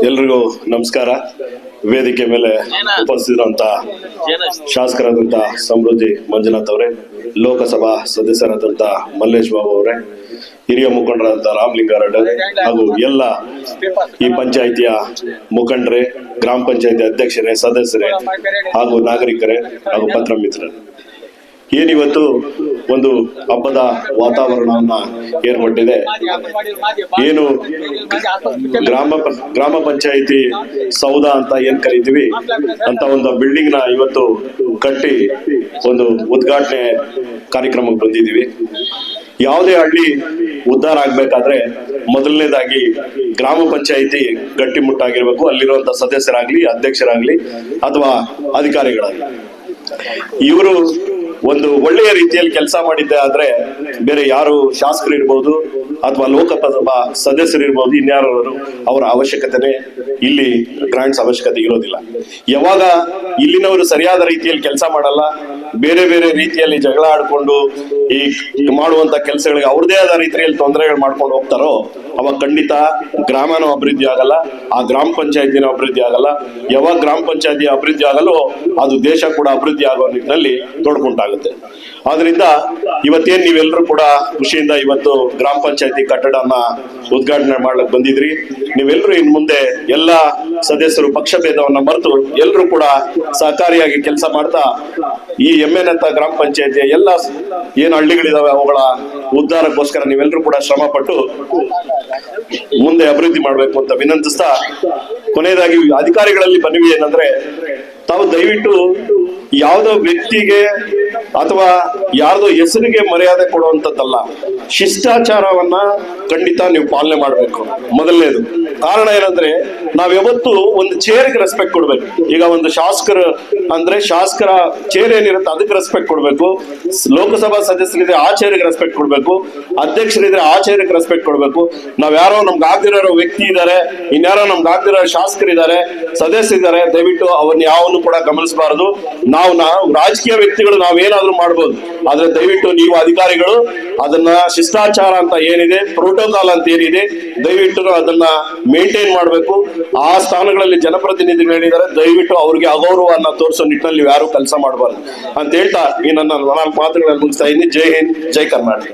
ಎಲ್ರಿಗೂ ನಮಸ್ಕಾರ. ವೇದಿಕೆ ಮೇಲೆ ಉಪಸ್ಥಿತರಂತ ಶಾಸಕರಾದಂತ ಸಮೃದ್ಧಿ ಮಂಜುನಾಥ್ ಅವರೇ, ಲೋಕಸಭಾ ಸದಸ್ಯರಾದಂತ ಮಲ್ಲೇಶ್ ಬಾಬು ಅವರೇ, ಹಿರಿಯ ಮುಖಂಡರಾದಂತ ರಾಮಲಿಂಗಾರೆಡ್ಡಿ ಹಾಗೂ ಎಲ್ಲ ಈ ಪಂಚಾಯಿತಿಯ ಮುಖಂಡರೇ, ಗ್ರಾಮ ಪಂಚಾಯಿತಿ ಅಧ್ಯಕ್ಷರೇ, ಸದಸ್ಯರೇ ಹಾಗೂ ನಾಗರಿಕರೇ ಹಾಗೂ ಪತ್ರ ಮಿತ್ರರೇ, ಏನಿವತ್ತು ಒಂದು ಹಬ್ಬದ ವಾತಾವರಣವನ್ನ ಏರ್ಪಟ್ಟಿದೆ. ಏನು ಗ್ರಾಮ ಪಂಚಾಯಿತಿ ಸೌಧ ಅಂತ ಏನ್ ಕರಿತೀವಿ ಅಂತ ಒಂದು ಬಿಲ್ಡಿಂಗ್ ನ ಇವತ್ತು ಕಟ್ಟಿ ಒಂದು ಉದ್ಘಾಟನೆ ಕಾರ್ಯಕ್ರಮಕ್ಕೆ ಬಂದಿದ್ದೀವಿ. ಯಾವುದೇ ಹಳ್ಳಿ ಉದ್ಧಾರ ಆಗ್ಬೇಕಾದ್ರೆ ಮೊದಲನೇದಾಗಿ ಗ್ರಾಮ ಪಂಚಾಯಿತಿ ಗಟ್ಟಿಮುಟ್ಟಾಗಿರ್ಬೇಕು. ಅಲ್ಲಿರುವಂತ ಸದಸ್ಯರಾಗ್ಲಿ, ಅಧ್ಯಕ್ಷರಾಗ್ಲಿ ಅಥವಾ ಅಧಿಕಾರಿಗಳಾಗ್ಲಿ, ಇವರು ಒಂದು ಒಳ್ಳೆಯ ರೀತಿಯಲ್ಲಿ ಕೆಲಸ ಮಾಡಿದ್ದೆ ಆದ್ರೆ ಬೇರೆ ಯಾರು ಶಾಸಕರು ಇರ್ಬೋದು ಅಥವಾ ಲೋಕಸಭಾ ಸದಸ್ಯರು ಇರ್ಬೋದು, ಇನ್ಯಾರು ಅವರ ಅವಶ್ಯಕತೆನೇ ಇಲ್ಲಿ ಗ್ರಾಂಟ್ಸ್ ಅವಶ್ಯಕತೆ ಇರೋದಿಲ್ಲ. ಯಾವಾಗ ಇಲ್ಲಿನವರು ಸರಿಯಾದ ರೀತಿಯಲ್ಲಿ ಕೆಲಸ ಮಾಡಲ್ಲ, ಬೇರೆ ಬೇರೆ ರೀತಿಯಲ್ಲಿ ಜಗಳ ಆಡ್ಕೊಂಡು ಈ ಮಾಡುವಂತ ಕೆಲಸಗಳಿಗೆ ಅವ್ರದೇ ಆದ ರೀತಿಯಲ್ಲಿ ತೊಂದರೆಗಳು ಮಾಡ್ಕೊಂಡು ಹೋಗ್ತಾರೋ ಅವಾಗ ಖಂಡಿತ ಗ್ರಾಮನೂ ಅಭಿವೃದ್ಧಿ ಆಗಲ್ಲ, ಆ ಗ್ರಾಮ ಪಂಚಾಯತಿನೂ ಅಭಿವೃದ್ಧಿ ಆಗಲ್ಲ. ಯಾವಾಗ ಗ್ರಾಮ ಪಂಚಾಯತಿ ಅಭಿವೃದ್ಧಿ ಆಗಲ್ಲೋ ಅದು ದೇಶ ಕೂಡ ಅಭಿವೃದ್ಧಿ ಆಗೋ ನಿಟ್ಟಿನಲ್ಲಿ ತೊಡ್ಕೊಂಟಾಗುತ್ತೆ. ಆದ್ರಿಂದ ಇವತ್ತೇನ್ ನೀವೆಲ್ಲರೂ ಕೂಡ ಖುಷಿಯಿಂದ ಇವತ್ತು ಗ್ರಾಮ ಪಂಚಾಯತಿ ಕಟ್ಟಡನ ಉದ್ಘಾಟನೆ ಮಾಡ್ಲಿಕ್ಕೆ ಬಂದಿದ್ರಿ. ನೀವೆಲ್ಲರೂ ಇನ್ ಮುಂದೆ ಎಲ್ಲಾ ಸದಸ್ಯರು ಪಕ್ಷ ಭೇದವನ್ನ ಮರೆತು ಎಲ್ಲರೂ ಕೂಡ ಸಹಕಾರಿಯಾಗಿ ಕೆಲಸ ಮಾಡ್ತಾ ಈ ಎಮ್ಮೆನಂತ ಗ್ರಾಮ ಪಂಚಾಯತಿಯ ಎಲ್ಲ ಏನು ಹಳ್ಳಿಗಳಿದಾವೆ ಅವುಗಳ ಉದ್ಧಾರಕ್ಕೋಸ್ಕರ ನೀವೆಲ್ಲರೂ ಕೂಡ ಶ್ರಮ ಪಟ್ಟು ಮುಂದೆ ಅಭಿವೃದ್ಧಿ ಮಾಡ್ಬೇಕು ಅಂತ ವಿನಂತಿಸ್ತಾ, ಕೊನೆಯದಾಗಿ ಅಧಿಕಾರಿಗಳಲ್ಲಿ ಮನವಿ ಏನಂದ್ರೆ, ತಾವು ದಯವಿಟ್ಟು ಯಾವುದೋ ವ್ಯಕ್ತಿಗೆ ಅಥವಾ ಯಾರ್ದೋ ಹೆಸರಿಗೆ ಮರ್ಯಾದೆ ಕೊಡುವಂತದ್ದಲ್ಲ, ಶಿಷ್ಟಾಚಾರವನ್ನ ಖಂಡಿತ ನೀವು ಪಾಲನೆ ಮಾಡ್ಬೇಕು. ಮೊದಲನೇದು ಕಾರಣ ಏನಂದ್ರೆ, ನಾವ್ ಯಾವತ್ತು ಒಂದು ಚೇರ್ಗೆ ರೆಸ್ಪೆಕ್ಟ್ ಕೊಡ್ಬೇಕು. ಈಗ ಒಂದು ಶಾಸಕರು ಅಂದ್ರೆ ಶಾಸಕರ ಚೇರ್ ಏನಿರುತ್ತೆ ಅದಕ್ಕೆ ರೆಸ್ಪೆಕ್ಟ್ ಕೊಡ್ಬೇಕು. ಲೋಕಸಭಾ ಸದಸ್ಯರಿದ್ರೆ ಆ ಚೇರಿಗೆ ರೆಸ್ಪೆಕ್ಟ್ ಕೊಡ್ಬೇಕು, ಅಧ್ಯಕ್ಷರಿದ್ರೆ ಆ ಚೇರಿಗೆ ರೆಸ್ಪೆಕ್ಟ್ ಕೊಡ್ಬೇಕು. ನಾವ್ ಯಾರೋ ನಮ್ಗೆ ಆಗ್ದಿರೋ ವ್ಯಕ್ತಿ ಇದ್ದಾರೆ, ಇನ್ಯಾರೋ ನಮ್ಗೆ ಆಗ್ದಿರೋ ಶಾಸಕರಿದ್ದಾರೆ, ಸದಸ್ಯರಿದ್ದಾರೆ, ದಯವಿಟ್ಟು ಅವನ್ನ ಯಾವನ್ನು ಕೂಡ ಗಮನಿಸಬಾರದು. ನಾವು ರಾಜಕೀಯ ವ್ಯಕ್ತಿಗಳು ನಾವೇನಾದ್ರೂ ಮಾಡ್ಬೋದು, ಆದ್ರೆ ದಯವಿಟ್ಟು ನೀವು ಅಧಿಕಾರಿಗಳು ಅದನ್ನ ಶಿಷ್ಟಾಚಾರ ಅಂತ ಏನಿದೆ, ಪ್ರೋಟೋಕಾಲ್ ಅಂತ ಏನಿದೆ, ದಯವಿಟ್ಟು ಅದನ್ನ ಮೇಂಟೈನ್ ಮಾಡ್ಬೇಕು. ಆ ಸ್ಥಾನಗಳಲ್ಲಿ ಜನಪ್ರತಿನಿಧಿಗಳು ಹೇಳಿದ್ದಾರೆ, ದಯವಿಟ್ಟು ಅವ್ರಿಗೆ ಅಗೌರವನ್ನ ತೋರಿಸೋ ನಿಟ್ಟಿನಲ್ಲಿ ಯಾರು ಕೆಲಸ ಮಾಡಬಾರ್ದು ಅಂತ ಹೇಳ್ತಾ ಈ ನನ್ನ 4 ಮಾತುಗಳನ್ನು ಮುಗಿಸ್ತಾ ಇದ್ದೀನಿ. ಜೈ ಹಿಂದ್, ಜೈ ಕರ್ನಾಟಕ.